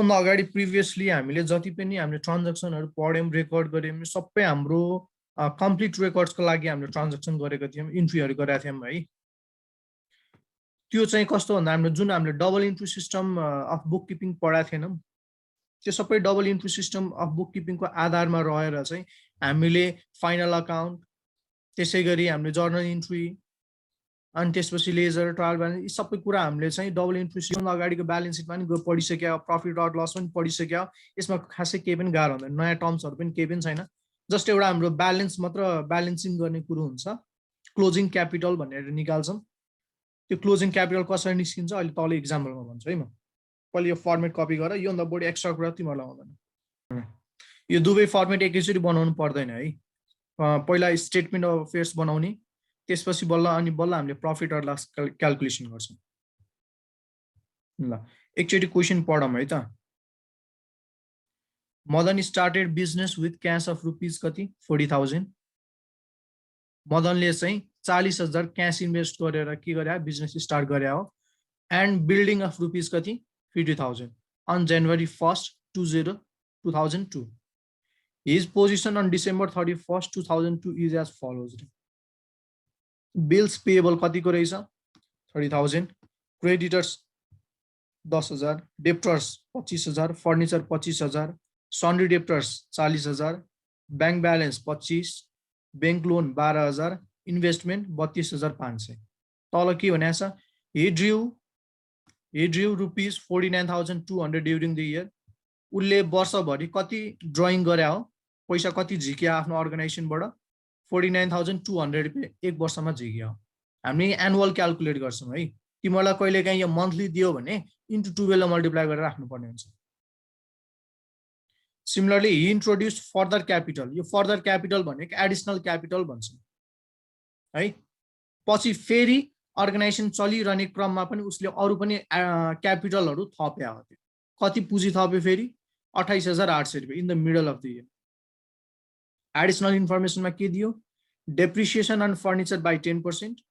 भन्दा अगाडि प्रिभियसली हामीले जति पनि हामीले ट्रान्ज्याक्सनहरु पढ्यौं रेकर्ड गर्यौं सबै हाम्रो कम्प्लिट रेकर्ड्सको लागि हामीले ट्रान्ज्याक्सन गरेका थियौं इन्ट्रीहरु गरेका थियौं है त्यो चाहिँ कस्तो भन्दा हामीले जुन हामीले double entry system of book keeping पढाएको थिएनौं त्यो सबै double entry system of book किपिङको आधारमा रहेर चाहिँ हामीले फाइनल अकाउन्ट त्यसैगरी हामीले जर्नल इन्ट्री अनि त्यसपछि लेजर ट्रायल ब्यालेन्स यी सबै कुरा हामीले चाहिँ डबल इन्ट्री सिस्टम अगाडिको ब्यालेन्स सिट पनि पढिसक्यो प्रॉफिट अर लस पनि पढिसक्यो यसमा खासै केही पनि गाह्रो हुँदैन नयाँ टर्म्सहरु पनि केही पनि छैन जस्ट एउटा हाम्रो ब्यालेन्स मात्र ब्यालेन्सिङ गर्ने कुरो हुन्छ क्लोजिङ क्यापिटल भनेर निकाल्छौं त्यो क्लोजिङ क्यापिटल कसरी निस्किन्छ अहिले तल एक्जाम्पलमा भन्छु है म पहिले यो फर्मेट कपी गरेर यो भन्दा बढी एक्स्ट्रा कुरा तिमीहरुलाई आउँदैन यो दुवै फर्मेट एकैचोटी बनाउनु पर्दैन है पहिला स्टेटमेन्ट अफ अफेयर्स बनाउने त्यसपछि बल्ल हामीले प्रॉफिट अर लस क्याल्कुलेसन गर्छौं ल एकचोटी क्वेशन पढौं है त Madan started business with cash of rupees कति 40,000 मदनले चाहिँ 40,000 क्याश इन्भेस्ट गरेर के गरे बिजनेस स्टार्ट गरे हो एन्ड बिल्डिङ अफ रुपीज कति 50,000 on January 1st 2002 his position on December 31st 2002 is as follows bills payable कति को रहेछ 30,000 creditors 10,000 debtors 25,000 furniture 25,000 sundry debtors 40,000 bank balance 25 bank loan 12,000 investment 32,500 तल के भनेछ he drew rupees 49,200 during the year उले वर्षभरि कति ड्राइङ गरे हो पैसा कति झिक्यो आफ्नो अर्गनाइजेसनबाट 49,200 एक वर्षमा झिक्यो हामी एनुअल क्याल्कुलेट गर्छौं है तिमीलाई कहिलेकाहीँ यो मन्थली दियो भने इन्टु 12 ले मल्टिप्लाई गरेर राख्नु पर्ने हुन्छ similarly he introduced further capital यो फर्दर क्यापिटल भनेको एडिशनल क्यापिटल भन्छौं है पछि फेरि अर्गनाइजेसन चलिरहने क्रममा पनि उसले अरु पनि क्यापिटलहरु थप्या हो त्यो कति पुँजी थप्यो फेरि 28,800 रुपैयाँ in the middle of the year additional इन्फर्मेसनमा के दियो depreciation on furniture by 10%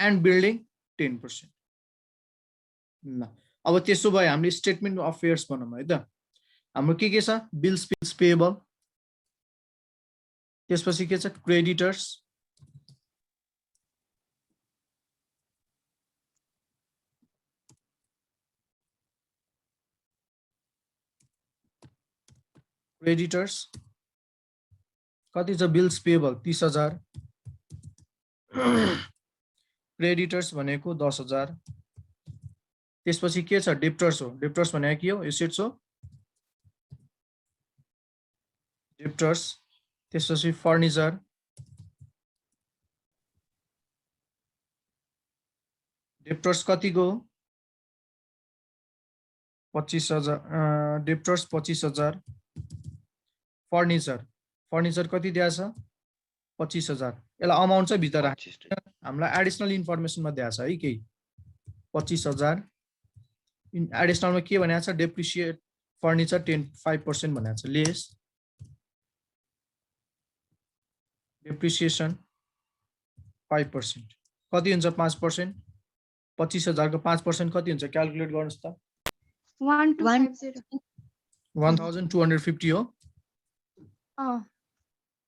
and building 10% ल अब त्यसो भए हामीले स्टेटमेन्ट अफ अफेयर्स बनाउँ है त हाम्रो के छ बिल्स पेएबल त्यसपछि के छ क्रेडिटर्स कति छ बिल्स पेएबल 30,000 क्रेडिटर्स भनेको 10,000 त्यसपछि के छ डेप्टर्स हो डेप्टर्स भनेको के हो एसेट्स हो डेप्टर्स त्यसपछि फर्निचर डेप्टर्स कतिको 25,000 डेप्टर्स 25,000 फर्निचर कति दिएछ 25,000 यसलाई अमाउन्ट चाहिँ भित्र राख्छ हामीलाई एडिशनल इन्फर्मेसनमा दिएछ है केही 25,000 एडिशनलमा के भनेको छ डेप्रिसिएट फर्निचर 5% भनेको छ लेस डेप्रिसिएसन 5% कति हुन्छ 5% 25,000 को 5% कति हुन्छ क्याल्कुलेट गर्नुस् त 1250 हो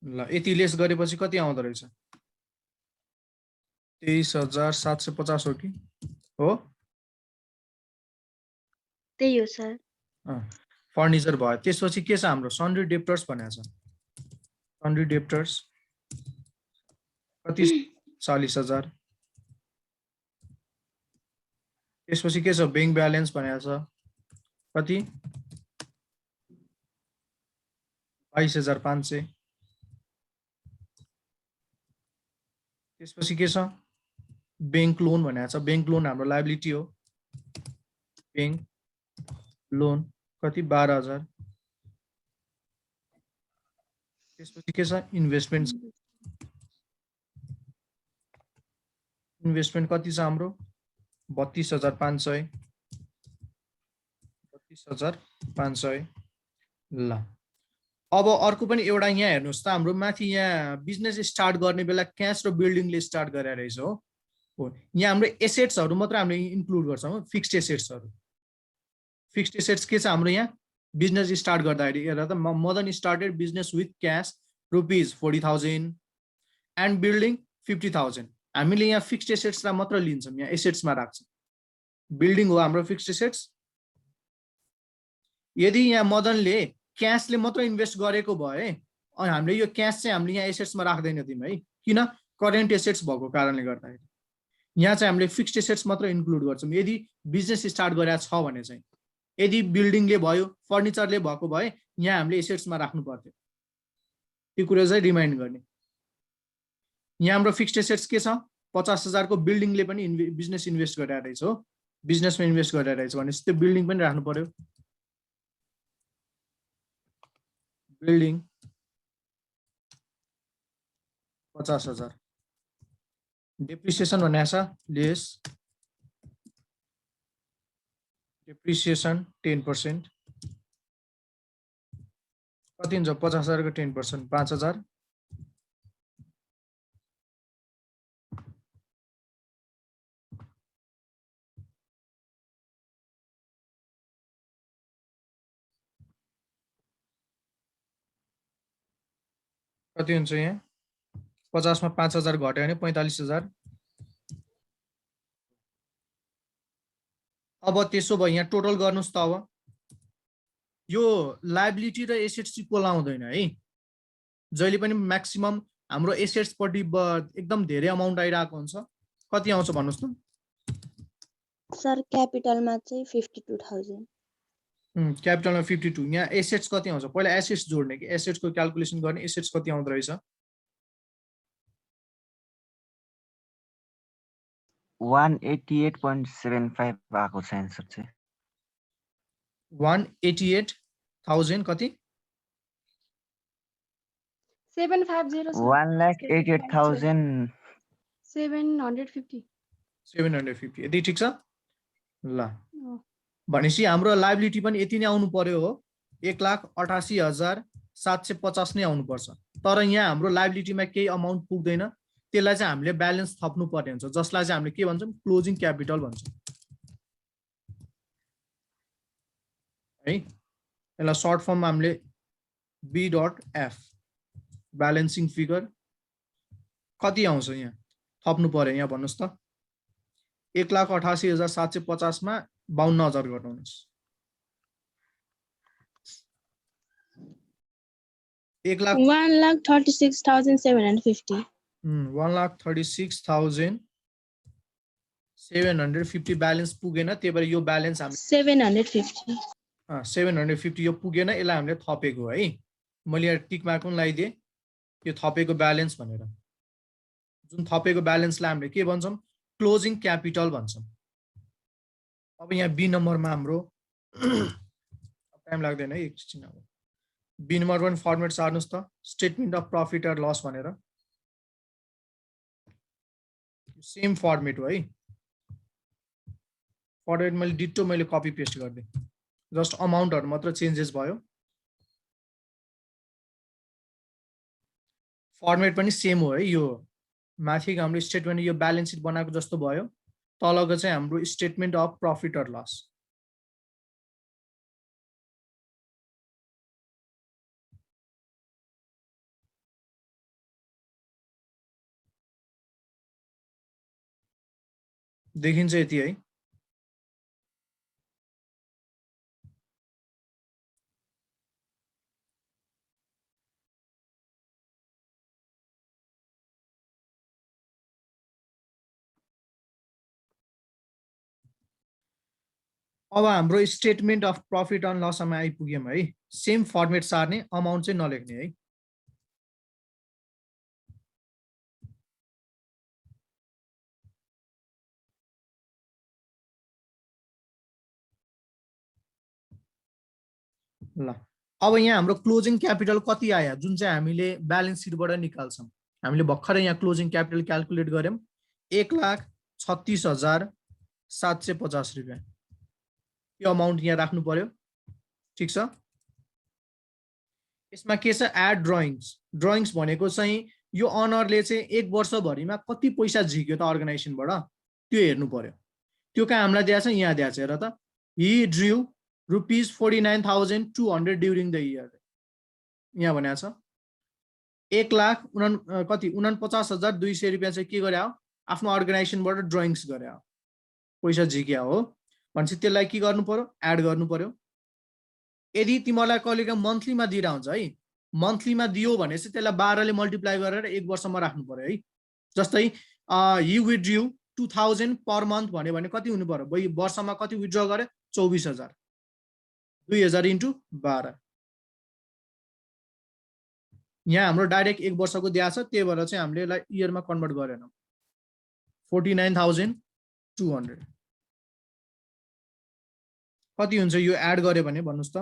ल यति लेस गरेपछि कति आउँदो रहेछ 23,750 हो कि हो त्यही हो सर फर्निचर भयो त्यसपछि के छ हाम्रो सन्ड्री डेप्टर्स भनेको छ सन्ड्री डेप्टर्स कति 40,000 त्यसपछि के छ बैंक ब्यालेन्स भनेको छ कति 22,500 त्यसपछि के छ बैंक लोन भनेको छ बैंक लोन हाम्रो लायबिलिटी हो बैंक लोन कति 12,000 त्यसपछि के छ इन्भेस्टमेन्ट कति छ हाम्रो 32,500 ल अब अर्को पनि एउटा यहाँ हेर्नुस् त हाम्रो माथि यहाँ बिजनेस स्टार्ट गर्ने बेला क्याश र बिल्डिङले स्टार्ट गरे रहेछ हो यहाँ हाम्रो एसेट्सहरु मात्र हामीले इन्क्लुड गर्छौं फिक्स्ड एसेट्सहरु फिक्स्ड एसेट्स के छ हाम्रो यहाँ बिजनेस स्टार्ट गर्दाखेरि हेर त Madan started business with cash ₹40,000 and building 50,000। हामीले यहाँ फिक्स्ड एसेट्सलाई मात्र लिन्छौँ, यहाँ एसेट्समा राख्छौँ। बिल्डिङ हो हाम्रो फिक्स्ड एसेट्स। यदि यहाँ मदनले क्यासले मात्र इन्भेस्ट गरेको भए अनि हामीले यो क्यास चाहिँ हामीले यहाँ एसेट्समा राख्दैन थियौँ है, किन? करेन्ट एसेट्स भएको कारणले गर्दाखेरि। यहाँ चाहिँ हामीले फिक्स्ड एसेट्स मात्र इन्क्लुड गर्छौँ यदि बिजनेस स्टार्ट गरेको छ भने चाहिँ। यदि बिल्डिङले भयो, फर्निचरले भएको भए यहाँ हामीले एसेट्समा राख्नु पर्थ्यो। त्यो कुरा चाहिँ रिमाइन्ड गर्ने। यहाँ हाम्रो फिक्स्ड एसेट्स के छ? 50,000 को बिल्डिङले पनि बिजनेस इन्भेस्ट गरेर रहेछ हो, बिजनेसमा इन्भेस्ट गरेर रहेछ भनेपछि त्यो बिल्डिङ पनि राख्नु पर्यो। बिल्डिङ 50,000। डेप्रिसिएसन भनेको छ लेस डेप्रिसिएसन 10%। कति हुन्छ? 50,000 को 10% 5,000। कति हुन्छ यहाँ? 50 मा 5,000 घट्यो भने 45,000। अब त्यसो भए यहाँ टोटल गर्नुस् त। अब यो लायबिलिटी र एसेट्स इक्वल आउँदैन है। जहिले पनि म्याक्सिमम हाम्रो एसेट्स पट्टि एकदम धेरै अमाउन्ट आइरहेको हुन्छ। कति आउँछ भन्नुस् त? सर क्यापिटलमा चाहिँ 52,000। क्यापिटलमा 52। यहाँ एसेट्स कति आउँछ? पहिला एसेट्स जोड्ने कि एसेट्सको क्याल्कुलेसन गर्ने। एसेट्स कति आउँदो रहेछ? 188.75 आएको छ एन्सर चाहिँ। 188,000 कति? 750 1,88,750। 750 यति ठिक छ ल। भनेपछि हाम्रो लायबिलिटी पनि यति नै आउनु पर्यो हो, 1,88,750 नै आउनु पर्छ। तर यहाँ हाम्रो लायबिलिटीमा केही अमाउन्ट पुग्दैन, त्यसलाई चाहिँ हामीले ब्यालेन्स थप्नु पर्ने हुन्छ, जसलाई चाहिँ हामीले के भन्छौँ? क्लोजिङ क्यापिटल भन्छौँ है। यसलाई सर्ट फर्ममा हामीले B.F ब्यालेन्सिङ फिगर कति आउँछ यहाँ थप्नु पर्यो। यहाँ भन्नुहोस् त 1,88,750 मा 52,000 घटाउनुहोस्। 1,36,750। 1,36,750 ब्यालेन्स पुगेन, त्यही भएर यो ब्यालेन्स हामी 750 यो पुगेन, यसलाई हामीले थपेको है। मैले यहाँ टिक मार्क पनि लगाइदिएँ, यो थपेको ब्यालेन्स भनेर। जुन थपेको ब्यालेन्सलाई हामीले के भन्छौँ? क्लोजिङ क्यापिटल भन्छौँ। अब यहाँ बी नम्बरमा हाम्रो टाइम लाग्दैन है, एकछिन। अब बी नम्बर 1 फर्मेट सार्नुहोस् त, statement of profit or loss भनेर। सेम फर्मेट हो है। फर्मेट मैले डिटो मैले कपी पेस्ट गरिदिएँ, जस्ट अमाउन्टहरू मात्र चेन्जेस भयो। फर्मेट पनि सेम हो है। यो माथिको हाम्रो स्टेटमेन्ट यो ब्यालेन्स सिट बनाएको जस्तो भयो, तलको चाहिँ हाम्रो statement of profit or loss. देखिन्छ यति है। अब हाम्रो स्टेटमेन्ट अफ प्रफिट एन्ड लसमा आइपुग्यौँ है। सेम फर्मेट सार्ने, अमाउन्ट चाहिँ नलेख्ने है। ल अब यहाँ हाम्रो क्लोजिङ क्यापिटल कति आयो, जुन चाहिँ हामीले ब्यालेन्स सिटबाट निकाल्छौँ। हामीले भर्खरै यहाँ क्लोजिङ क्यापिटल क्याल्कुलेट गर्यौँ, 1,36,750 रुपियाँ। यो अमाउन्ट यहाँ राख्नु पर्यो, ठिक छ। यसमा के छ? Add drawings. ड्रइङ्स भनेको चाहिँ यो अनरले चाहिँ 1 वर्षभरिमा कति पैसा झिक्यो त अर्गनाइजेसनबाट, त्यो हेर्नु पर्यो। त्यो कहाँ हामीलाई दिएको छ? यहाँ दिएको छ, हेर त। He drew rupees 49,200 during the year. यहाँ भनेको छ 1,49,200 रुपियाँ चाहिँ के गरे आफ्नो अर्गनाइजेसनबाट ड्रइङ्स गरे पैसा झिक्या हो भनेपछि त्यसलाई के गर्नु पर्यो एड गर्नु पर्यो। यदि तिमीलाई कहिलेकाहीँ मन्थलीमा दिएर हुन्छ है, मन्थलीमा दियो भने चाहिँ त्यसलाई 12 ले मल्टिप्लाई गरेर 1 वर्षमा राख्नु पर्यो है। जस्तै यु विथड्रु 2000 पर मन्थ भन्यो भने कति हुनु पर्यो, वर्षमा कति विथड्र गरे 24,000, 2000 इन्टु 12। यहाँ हाम्रो डाइरेक्ट 1 वर्षको दिएको छ, त्यही भएर चाहिँ हामीले यसलाई इयरमा कन्भर्ट गरेनौँ। 49,200 कति हुन्छ यो एड गरे भने भन्नुस् त,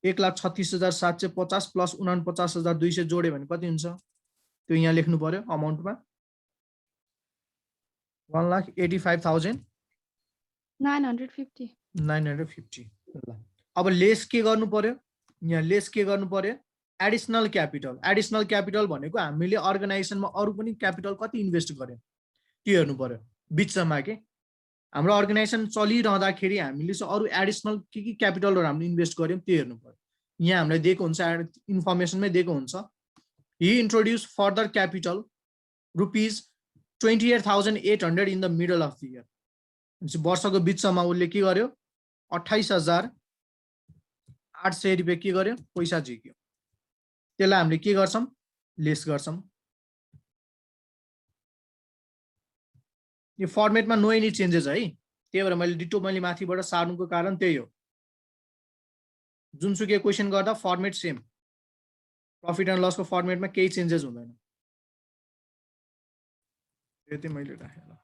1,36,750 प्लस 49,200 जोड्यो भने कति हुन्छ त्यो यहाँ लेख्नु पर्यो अमाउन्टमा 950। अब लेस के गर्नु पर्यो, यहाँ लेस के गर्नु पर्यो एडिसनल क्यापिटल। एडिसनल क्यापिटल भनेको हामीले अर्गनाइजेसनमा अरू पनि क्यापिटल कति इन्भेस्ट गर्यौँ त्यो हेर्नु पर्यो बिचमा के। हाम्रो अर्गनाइजेसन चलिरहँदाखेरि हामीले चाहिँ अरू एडिसनल के क्यापिटलहरू हामीले इन्भेस्ट गर्यौँ त्यो हेर्नु पर्यो। यहाँ हामीलाई दिएको हुन्छ इन्फर्मेसनमै दिएको हुन्छ he introduce further capital rupees 28,800 in the middle of the year. वर्षको बिचमा उसले के गर्यो 28,800 रुपियाँ के गर्यो पैसा झिक्यो। त्यसलाई हामीले के गर्छौँ लेस गर्छौँ। यो फर्मेटमा नो एनी चेन्जेस है, त्यही भएर मैले डिटो मैले माथिबाट सार्नुको कारण त्यही हो। जुनसुकै क्वेसन गर्दा फर्मेट सेम, प्रफिट एन्ड लसको फर्मेटमा केही चेन्जेस हुँदैन। यति मैले राखेँ ल।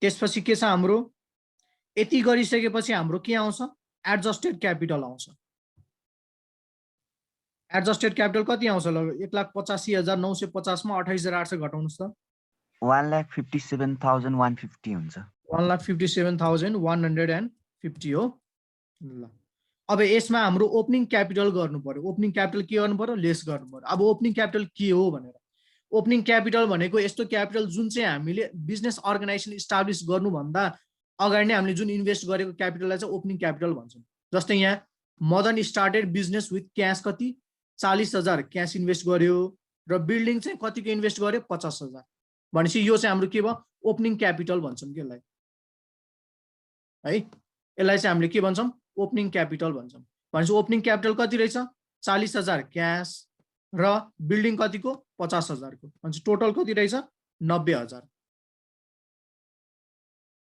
त्यसपछि के छ हाम्रो, यति गरिसकेपछि हाम्रो के आउँछ एडजस्टेड क्यापिटल आउँछ। एडजस्टेड क्यापिटल कति आउँछ ल 1,85,950 मा 28,800 घटाउनुस् त 1,57,150 हुन्छ। 1,57,150 हो ल। अब यसमा हाम्रो ओपनिङ क्यापिटल गर्नु पर्यो। ओपनिङ क्यापिटल के गर्नु पर्यो लेस गर्नु पर्यो। अब ओपनिङ क्यापिटल के हो भनेर, ओपनिङ क्यापिटल भनेको यस्तो क्यापिटल जुन चाहिँ हामीले बिजनेस अर्गनाइजेसन इस्टाब्लिस गर्नुभन्दा अगाडि नै हामीले जुन इन्भेस्ट गरेको क्यापिटललाई चाहिँ ओपनिङ क्यापिटल भन्छौँ। जस्तै यहाँ Madan started business with cash कति 40,000 क्यास इन्भेस्ट गर्यो र बिल्डिङ चाहिँ कतिको इन्भेस्ट गर्यो 50,000 भनेपछि यो चाहिँ हाम्रो के भयो ओपनिङ क्यापिटल भन्छौँ कि यसलाई है। यसलाई चाहिँ हामीले के भन्छौँ ओपनिङ क्यापिटल भन्छौँ। भनेपछि ओपनिङ क्यापिटल कति रहेछ 40,000 क्यास र बिल्डिङ कतिको 50,000 को, भनेपछि टोटल कति रहेछ 90,000।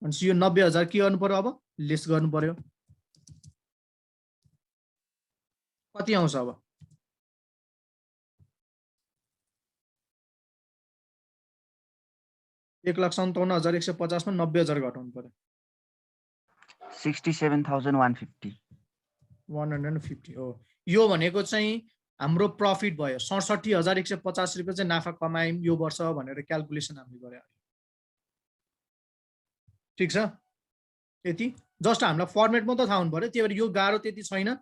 भनेपछि यो 90,000 के गर्नु पर्यो अब लेस गर्नु पर्यो। कति आउँछ अब 1,57,150 मा 90,000 घटाउनु पर्यो 67,150 हो। यो भनेको चाहिँ हाम्रो प्रफिट भयो 67,150 रुपियाँ चाहिँ नाफा कमायौँ यो वर्ष भनेर क्याल्कुलेसन हामीले गरे। ठिक छ, यति जस्ट हामीलाई फर्मेट मात्रै थाहा हुनु पर्यो। त्यही भएर यो गाह्रो त्यति छैन।